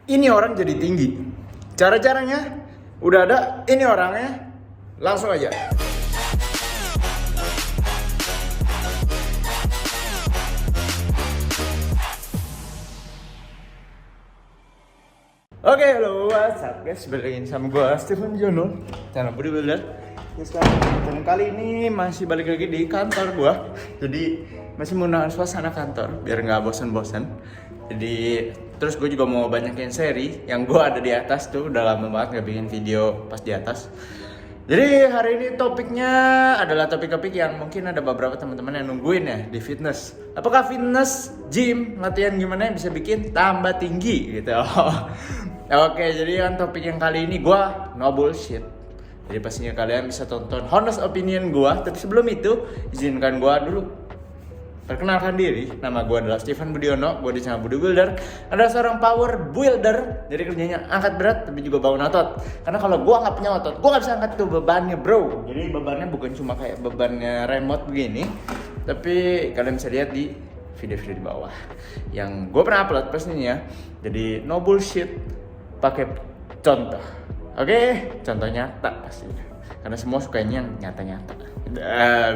ini orang jadi tinggi? Cara-caranya udah ada, ini orangnya. Langsung aja. Oke, halo, what's up guys? Balik lagi sama gue, Stephen Jono, channel bodybuilder. Ya, sekarang kali ini masih balik lagi di kantor gue. Jadi masih menggunakan suasana kantor biar nggak bosan-bosan. Jadi terus gue juga mau banyakin seri yang gue ada di atas tuh. Udah lama banget nggak bikin video pas di atas. Jadi hari ini topiknya adalah topik-topik yang mungkin ada beberapa teman-teman yang nungguin ya di fitness. Apakah fitness, gym, latihan gimana yang bisa bikin tambah tinggi gitu. Oke, jadi kan topik yang kali ini gue no bullshit. Jadi pastinya kalian bisa tonton honest opinion gue. Tapi sebelum itu izinkan gue dulu perkenalkan diri. Nama gue adalah Stephen Budiono. Gue di channel Bodybuilder adalah seorang power builder. Jadi kerjanya angkat berat tapi juga bangun otot. Karena kalau gue nggak punya otot, gue nggak bisa angkat tuh bebannya bro. Jadi bebannya bukan cuma kayak bebannya remote begini, tapi kalian bisa lihat di video-video di bawah yang gue pernah upload pastinya. Jadi no bullshit, pakai contoh. Oke, contoh nyata pastinya. Karena semua sukanya yang nyata-nyata.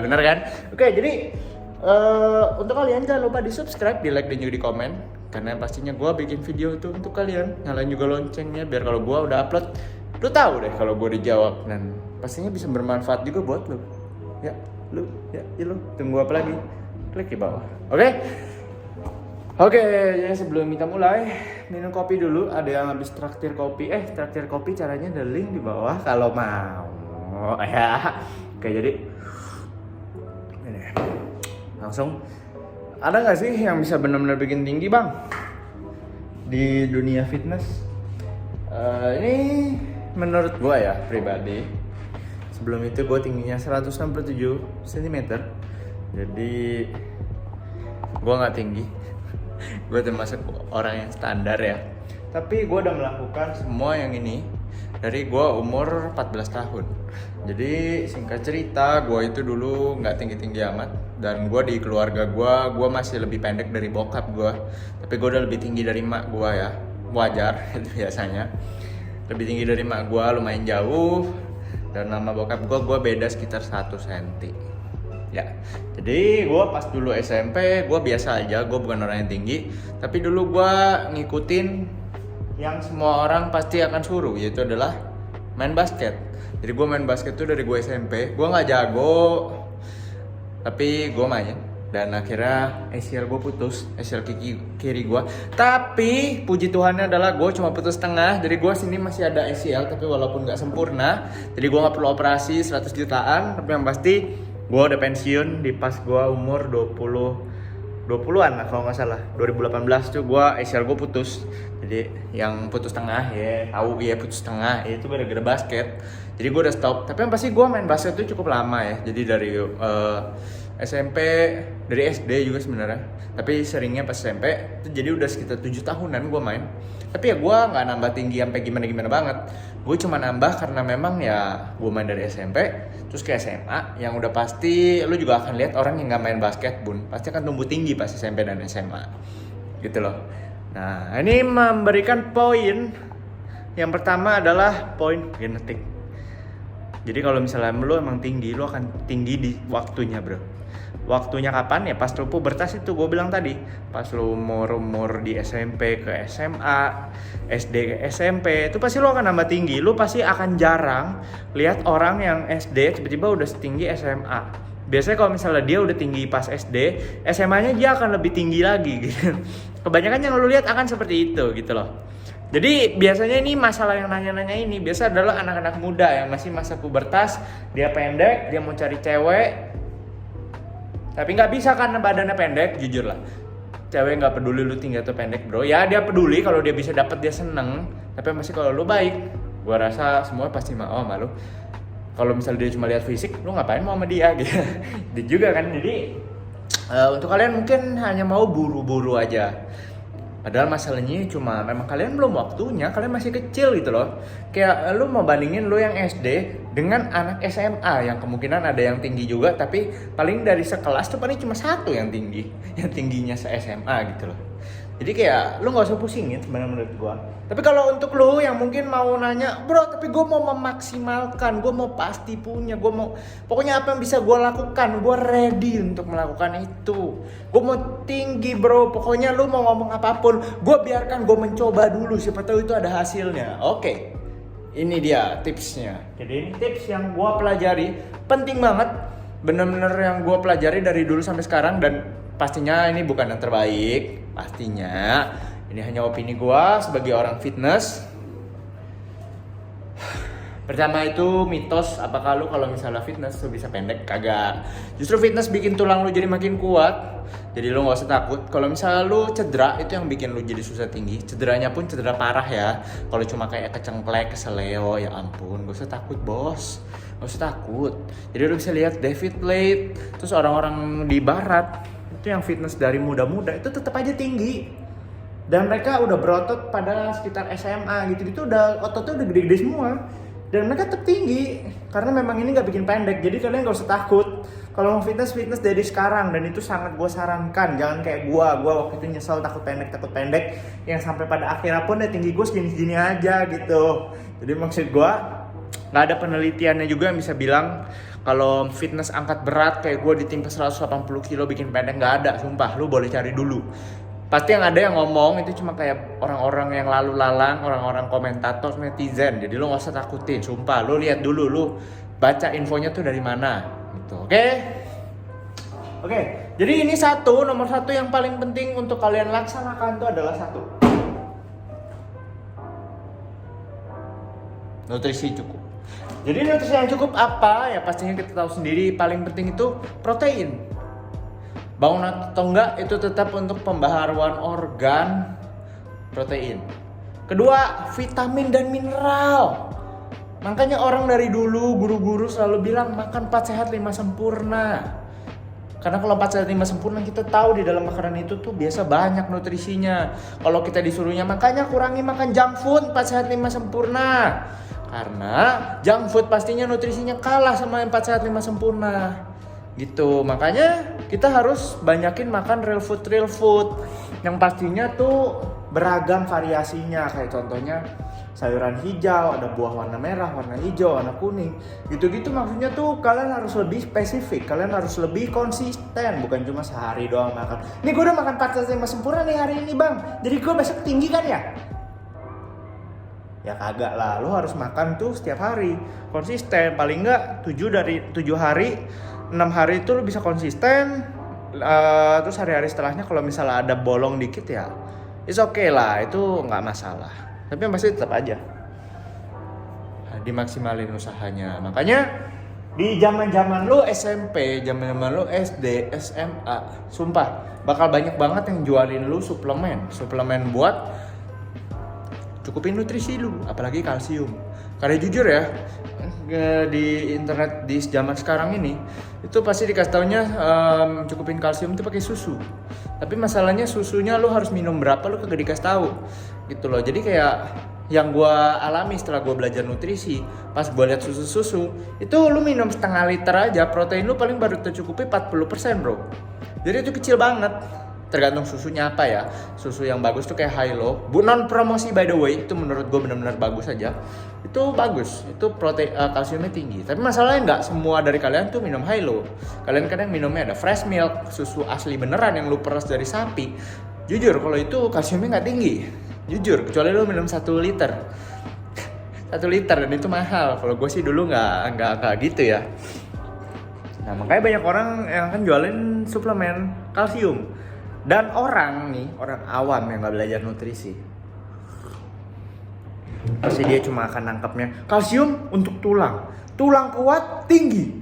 Bener kan? Oke, jadi untuk kalian jangan lupa di subscribe, di like dan juga di komen. Karena pastinya gue bikin video itu untuk kalian. Nyalain juga loncengnya biar kalau gue udah upload, lu tahu deh kalau gue dijawab. Dan pastinya bisa bermanfaat juga buat lu. Ya lu tunggu apa lagi? Klik di bawah. Oke, jadi sebelum kita mulai minum kopi dulu. Ada yang habis traktir kopi. Traktir kopi caranya ada link di bawah kalau mau ya. Oke, jadi ini langsung. Ada nggak sih yang bisa benar-benar bikin tinggi bang di dunia fitness? Ini menurut gue ya pribadi. Sebelum itu gue tingginya 167 cm. Jadi gue nggak tinggi. Gue termasuk orang yang standar ya. Tapi gue udah melakukan semua yang ini dari gue umur 14 tahun. Jadi singkat cerita, gue itu dulu nggak tinggi-tinggi amat. Dan gue di keluarga gue masih lebih pendek dari bokap gue. Tapi gue udah lebih tinggi dari mak gue ya. Wajar, itu biasanya. Lebih tinggi dari mak gue, lumayan jauh. Dan nama bokap gue beda sekitar 1 cm. Ya, jadi gue pas dulu SMP, gue biasa aja, gue bukan orang yang tinggi. Tapi dulu gue ngikutin yang semua orang pasti akan suruh, yaitu adalah main basket. Jadi gue main basket tuh dari gue SMP. Gue gak jago, tapi gue main. Dan akhirnya ACL gue putus, ACL kiri gue. Tapi puji Tuhannya adalah gue cuma putus setengah. Jadi gue sini masih ada ACL, tapi walaupun gak sempurna. Jadi gue gak perlu operasi 100 jutaan. Tapi yang pasti gue udah pensiun di pas gue umur 20-an lah kalau nggak salah. 2018 tuh gue ACL gue putus. Jadi yang putus tengah ya, tahu ya putus tengah itu gara-gara basket. Jadi gue udah stop. Tapi yang pasti gue main basket tuh cukup lama ya. Jadi dari SMP, dari SD juga sebenarnya. Tapi seringnya pas SMP itu jadi udah sekitar 7 tahunan gue main. Tapi ya gue nggak nambah tinggi sampai gimana banget. Gue cuma nambah karena memang ya gue main dari SMP terus ke SMA, yang udah pasti lu juga akan lihat orang yang nggak main basket bun pasti akan tumbuh tinggi pas SMP dan SMA gitu loh. Nah ini memberikan poin. Yang pertama adalah poin genetik. Jadi kalau misalnya lu emang tinggi, lu akan tinggi di waktunya bro. Waktunya kapan ya? Pas lu pubertas itu gue bilang tadi. Pas lu umur di SMP ke SMA, SD ke SMP, itu pasti lu akan nambah tinggi. Lu pasti akan jarang lihat orang yang SD tiba-tiba udah setinggi SMA. Biasanya kalau misalnya dia udah tinggi pas SD, SMA-nya dia akan lebih tinggi lagi gitu. Kebanyakan yang lu lihat akan seperti itu gitu loh. Jadi biasanya ini masalah yang nanya-nanya ini biasa adalah anak-anak muda yang masih masa pubertas. Dia pendek, dia mau cari cewek, tapi nggak bisa karena badannya pendek. Jujur lah, cewek nggak peduli lu tinggi atau pendek bro. Ya dia peduli kalau dia bisa dapet, dia seneng. Tapi masih kalau lu baik, gua rasa semua pasti mau sama lu. Kalau misalnya dia cuma lihat fisik, lu ngapain mau sama dia gitu. Dia juga kan. Jadi untuk kalian mungkin hanya mau buru-buru aja. Padahal masalahnya cuma memang kalian belum waktunya, kalian masih kecil gitu loh. Kayak lu mau bandingin lu yang SD dengan anak SMA yang kemungkinan ada yang tinggi juga, tapi paling dari sekelas tuh paling cuma satu yang tinggi, yang tingginya se-SMA gitu loh. Jadi kayak lu nggak usah pusingin sebenarnya menurut gua. Tapi kalau untuk lu yang mungkin mau nanya, bro, tapi gua mau memaksimalkan, gua mau pasti punya, gua mau pokoknya apa yang bisa gua lakukan, gua ready untuk melakukan itu. Gua mau tinggi, bro. Pokoknya lu mau ngomong apapun, gua biarkan gua mencoba dulu, siapa tahu itu ada hasilnya. Oke. Ini dia tipsnya. Jadi ini tips yang gua pelajari, penting banget. Bener-bener yang gua pelajari dari dulu sampai sekarang, dan pastinya ini bukan yang terbaik. Pastinya ini hanya opini gua sebagai orang fitness. Pertama itu mitos, apakah lu kalau misalnya fitness lu bisa pendek? Kagak. Justru fitness bikin tulang lu jadi makin kuat. Jadi lu gak usah takut. Kalau misalnya lu cedera, itu yang bikin lu jadi susah tinggi. Cederanya pun cedera parah ya. Kalau cuma kayak kecengklek, keseleo, ya ampun, gak usah takut bos. Gak usah takut. Jadi lu bisa lihat David Blade, terus orang-orang di barat itu yang fitness dari muda-muda itu tetap aja tinggi. Dan mereka udah berotot pada sekitar SMA gitu-gitu, udah ototnya udah gede-gede semua. Dan mereka tetap tinggi karena memang ini nggak bikin pendek. Jadi kalian nggak usah takut kalau mau fitness dari sekarang, dan itu sangat gue sarankan. Jangan kayak gue waktu itu nyesel takut pendek yang sampai pada akhirnya pun tinggi gue segini aja gitu. Jadi maksud gue nggak ada penelitiannya juga yang bisa bilang kalau fitness angkat berat kayak gue ditimpa 180 kilo bikin pendek. Nggak ada, sumpah. Lu boleh cari dulu. Pasti yang ada yang ngomong itu cuma kayak orang-orang yang lalu lalang, orang-orang komentator, netizen. Jadi lu gak usah takutin, sumpah. Lu lihat dulu, lu baca infonya tuh dari mana gitu. Oke, jadi ini nomor satu yang paling penting untuk kalian laksanakan itu adalah satu, nutrisi cukup. Jadi nutrisi yang cukup apa? Ya pastinya kita tahu sendiri, paling penting itu protein. Bangun atau enggak itu tetap untuk pembaharuan organ, protein. Kedua, vitamin dan mineral. Makanya orang dari dulu, guru-guru selalu bilang makan 4 sehat 5 sempurna. Karena kalau 4 sehat 5 sempurna, kita tahu di dalam makanan itu tuh biasa banyak nutrisinya. Kalau kita disuruhnya makanya kurangi makan junk food 4 sehat 5 sempurna. Karena junk food pastinya nutrisinya kalah sama 4 sehat 5 sempurna. Gitu, makanya kita harus banyakin makan real food yang pastinya tuh beragam variasinya. Kayak contohnya sayuran hijau, ada buah warna merah, warna hijau, warna kuning. Gitu-gitu maksudnya tuh kalian harus lebih spesifik, kalian harus lebih konsisten, bukan cuma sehari doang makan. Nih gue udah makan 4 sempurna nih hari ini bang, jadi gue besok tinggi kan ya? Ya kagak lah, lo harus makan tuh setiap hari, konsisten. Paling enggak 7 hari 6 hari itu lu bisa konsisten. Terus hari-hari setelahnya kalau misalnya ada bolong dikit ya it's okay lah, itu nggak masalah. Tapi yang pasti tetap aja dimaksimalin usahanya. Makanya di zaman lu SMP, zaman lu SD, SMA, sumpah bakal banyak banget yang jualin lu suplemen buat cukupin nutrisi lu, apalagi kalsium. Karena jujur ya, di internet di zaman sekarang ini itu pasti dikasih taunya cukupin kalsium itu pakai susu. Tapi masalahnya susunya lu harus minum berapa lu kagak dikasih tahu gitu loh. Jadi kayak yang gue alami setelah gue belajar nutrisi, pas gue lihat susu itu lu minum setengah liter aja, protein lu paling baru tercukupi 40% bro. Jadi itu kecil banget. Tergantung susunya apa ya. Susu yang bagus tuh kayak Hilo, non promosi by the way, itu menurut gue benar-benar bagus aja. Itu bagus, itu kalsiumnya tinggi. Tapi masalahnya nggak semua dari kalian tuh minum Hilo. Kalian kadang minumnya ada fresh milk, susu asli beneran yang lu peras dari sapi. Jujur kalau itu kalsiumnya nggak tinggi, jujur, kecuali lu minum 1 liter. 1 liter dan itu mahal. Kalau gue sih dulu nggak gitu ya. Nah makanya banyak orang yang akan jualin suplemen kalsium. Dan orang awam yang nggak belajar nutrisi, pasti dia cuma akan nangkepnya kalsium untuk tulang kuat tinggi.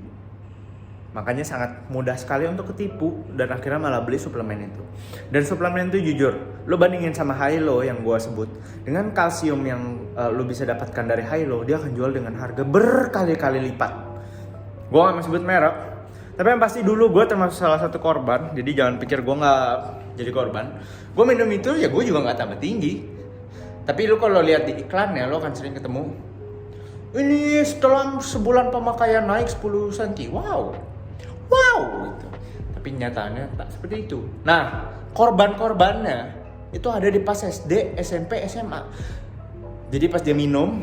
Makanya sangat mudah sekali untuk ketipu dan akhirnya malah beli suplemen itu. Dan suplemen itu jujur, lo bandingin sama Hilo yang gue sebut, dengan kalsium yang lo bisa dapatkan dari Hilo, dia akan jual dengan harga berkali-kali lipat. Gue nggak mau sebut merek. Tapi yang pasti dulu gue termasuk salah satu korban. Jadi jangan pikir gue gak jadi korban. Gue minum itu ya gue juga gak tambah tinggi. Tapi lu kalau lihat di iklannya lo akan sering ketemu, ini setelah sebulan pemakaian naik 10 cm. Wow gitu. Tapi nyatanya tak seperti itu. Nah korbannya itu ada di pas SD, SMP, SMA. Jadi pas dia minum,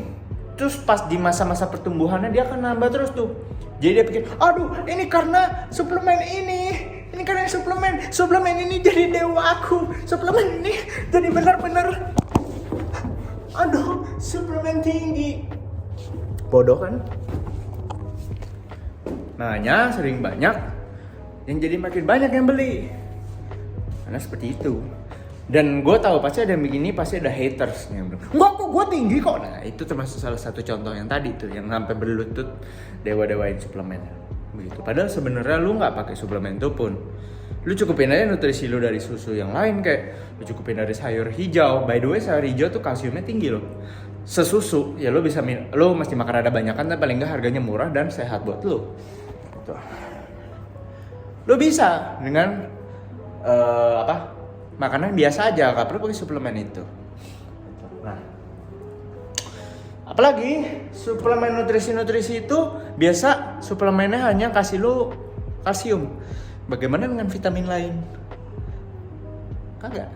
terus pas di masa-masa pertumbuhannya dia akan nambah terus tuh. Jadi dia pikir, aduh ini karena suplemen ini karena suplemen ini jadi dewa aku, suplemen ini jadi benar-benar, aduh suplemen tinggi. Bodoh kan? Makanya sering banyak yang jadi makin banyak yang beli. Karena seperti itu. Dan gue tahu pasti ada yang begini, pasti ada haters yang bilang, enggak kok gue tinggi kok. Nah itu termasuk salah satu contoh yang tadi tuh, yang sampai berlutut dewa-dewain suplemen begitu. Padahal sebenarnya lu nggak pakai suplemen itu pun, lu cukupin aja nutrisi lu dari susu yang lain, kayak lu cukupin dari sayur hijau. By the way, sayur hijau tuh kalsiumnya tinggi loh. Sesusu ya lu bisa lu mesti makan ada banyakan, tapi paling nggak harganya murah dan sehat buat lu. Tuh. Lu bisa dengan makanan biasa aja, gak perlu pakai suplemen itu. Nah, apalagi suplemen nutrisi itu biasa suplemennya hanya kasih lu kalsium. Bagaimana dengan vitamin lain? Kagak.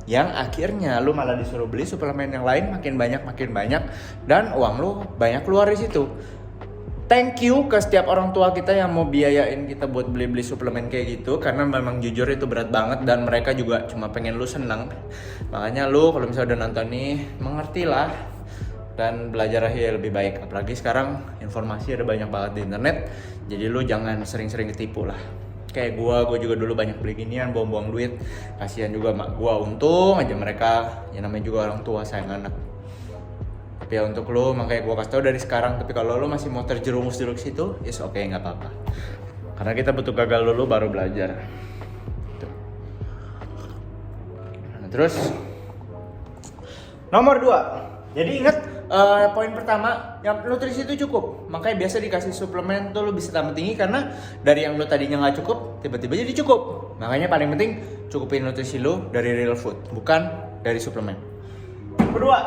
Yang akhirnya lu malah disuruh beli suplemen yang lain makin banyak dan uang lu banyak keluar di situ. Thank you ke setiap orang tua kita yang mau biayain kita buat beli-beli suplemen kayak gitu, karena memang jujur itu berat banget dan mereka juga cuma pengen lu senang. Makanya lu kalau misalnya udah nonton nih, mengertilah dan belajar aja lebih baik. Apalagi sekarang informasi ada banyak banget di internet, jadi lu jangan sering-sering ketipu lah. Kayak gue juga dulu banyak beli ginian, buang-buang duit. Kasihan juga mak gue, untung aja mereka, ya namanya juga orang tua sayang anak. Tapi ya untuk lo, makanya gue kasih tau dari sekarang. Tapi kalau lo masih mau terjerumus dulu ke situ, yes oke, nggak apa-apa. Karena kita butuh gagal dulu baru belajar. Tuh. Nah, terus nomor 2. Jadi ingat poin pertama, yang nutrisi itu cukup. Makanya biasa dikasih suplemen tuh lo bisa tambah tinggi, karena dari yang lo tadinya nggak cukup tiba-tiba jadi cukup. Makanya paling penting cukupin nutrisi lo dari real food, bukan dari suplemen. Kedua,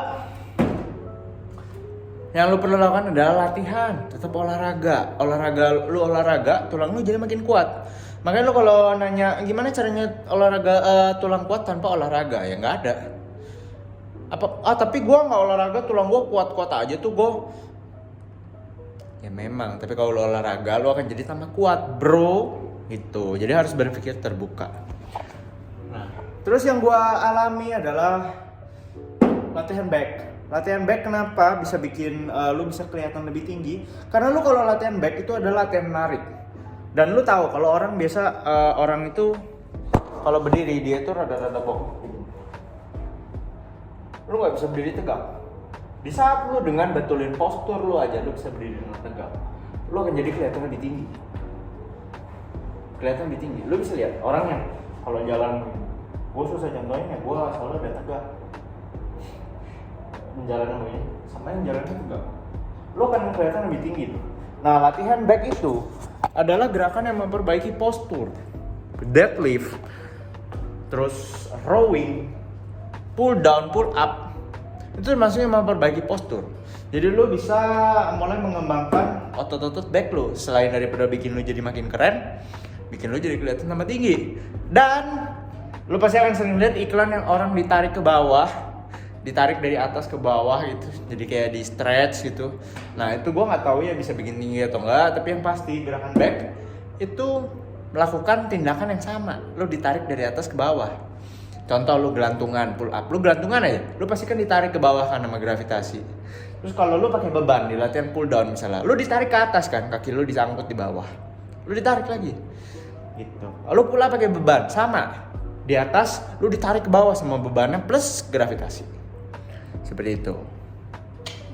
yang lu perlu lakukan adalah latihan, tetap olahraga. Olahraga, tulang lu jadi makin kuat. Makanya lu kalau nanya gimana caranya olahraga tulang kuat tanpa olahraga, ya nggak ada. Tapi gue nggak olahraga, tulang gue kuat-kuat aja tuh gue. Ya memang, tapi kalau lu olahraga lu akan jadi tambah kuat, bro. Gitu. Jadi harus berpikir terbuka. Nah, terus yang gue alami adalah latihan back. Latihan back kenapa bisa bikin lu bisa kelihatan lebih tinggi? Karena lu kalau latihan back itu adalah latihan narik. Dan lu tahu kalau orang biasa orang itu kalau berdiri dia itu rada-rada bongkok. Lu nggak bisa berdiri tegak. Di saat lu dengan betulin postur lu aja lu bisa berdiri dengan tegak. Lu akan jadi kelihatan lebih tinggi. Kelihatan lebih tinggi. Lu bisa lihat orangnya kalau jalan, gue susah contohnya, gue selalu udah tegak. Menjalankan begini sama yang jalannya tegak, lo akan kelihatan lebih tinggi tuh. Nah, latihan back itu adalah gerakan yang memperbaiki postur. Deadlift, terus rowing, pull down, pull up, itu maksudnya memperbaiki postur. Jadi lo bisa mulai mengembangkan otot-otot back lo. Selain daripada bikin lo jadi makin keren, bikin lo jadi kelihatan tambah tinggi. Dan lo pasti akan sering lihat iklan yang orang ditarik ke bawah, ditarik dari atas ke bawah gitu, jadi kayak di stretch gitu. Nah itu gue nggak tahu ya bisa bikin tinggi atau enggak, tapi yang pasti gerakan back itu melakukan tindakan yang sama. Lo ditarik dari atas ke bawah. Contoh lo gelantungan, pull up, lo gelantungan aja, lo pasti kan ditarik ke bawah kan sama gravitasi. Terus kalau lo pakai beban di latihan pull down misalnya, lo ditarik ke atas kan, kaki lo disangkut di bawah, lo ditarik lagi gitu. Lo pull up pakai beban sama, di atas lo ditarik ke bawah sama bebannya plus gravitasi. Seperti itu.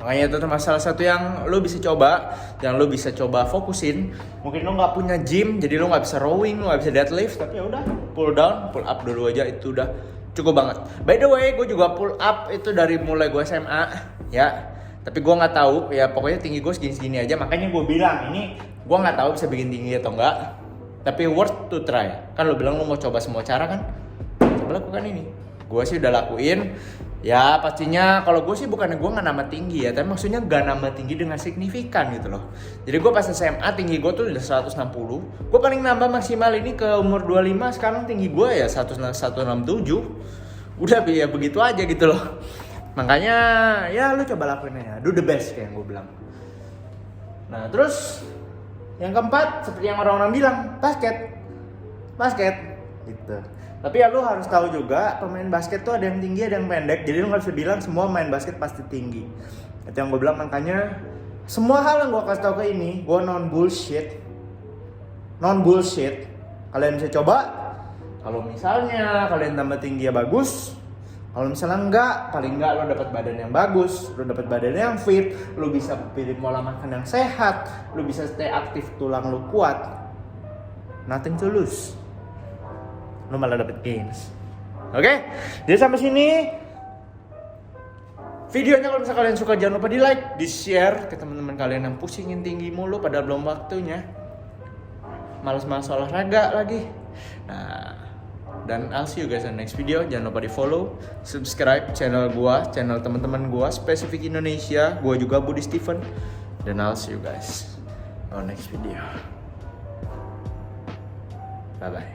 Makanya itu termasuk salah satu yang lo bisa coba, yang lo bisa coba fokusin. Mungkin lo nggak punya gym, jadi lo nggak bisa rowing, lo nggak bisa deadlift, tapi ya udah pull down, pull up dulu aja itu udah cukup banget. By the way, gue juga pull up itu dari mulai gue SMA, ya. Tapi gue nggak tahu, ya pokoknya tinggi gue segini-segini aja. Makanya gue bilang ini, gue nggak tahu bisa bikin tinggi atau enggak. Tapi worth to try. Kan lo bilang lo mau coba semua cara kan? Coba lakukan ini. Gue sih udah lakuin. Ya pastinya kalau gue sih bukannya gue gak nambah tinggi ya, tapi maksudnya gak nambah tinggi dengan signifikan gitu loh. Jadi gue pas SMA tinggi gue tuh udah 160. Gue paling nambah maksimal ini ke umur 25, sekarang tinggi gue ya 167. Udah ya begitu aja gitu loh. Makanya ya lu coba lakuin aja, do the best kayak yang gue bilang. Nah terus yang keempat seperti yang orang-orang bilang, basket gitu. Tapi ya lu harus tahu juga pemain basket tuh ada yang tinggi ada yang pendek. Jadi lu nggak bisa bilang semua main basket pasti tinggi. Itu yang gue bilang, makanya semua hal yang gue kasih tahu ke ini, gue non bullshit. Kalian bisa coba. Kalau misalnya kalian tambah tinggi ya bagus. Kalau misalnya enggak, paling enggak lo dapat badan yang bagus, lo dapat badan yang fit, lo bisa pilih pola makan yang sehat, lo bisa stay aktif, tulang lo kuat. Nothing to lose. Lo malah dapat gains. Oke? Jadi sampai sini videonya. Kalau misalnya kalian suka jangan lupa di like, di share ke teman-teman kalian yang pusingin tinggi mulu pada belum waktunya. Malas-malas olahraga lagi. Nah, dan I'll see you guys in the next video. Jangan lupa di follow, subscribe channel gua, channel teman-teman gua Spesifik Indonesia. Gua juga Budi Steven. Dan I'll see you guys on next video. Bye bye.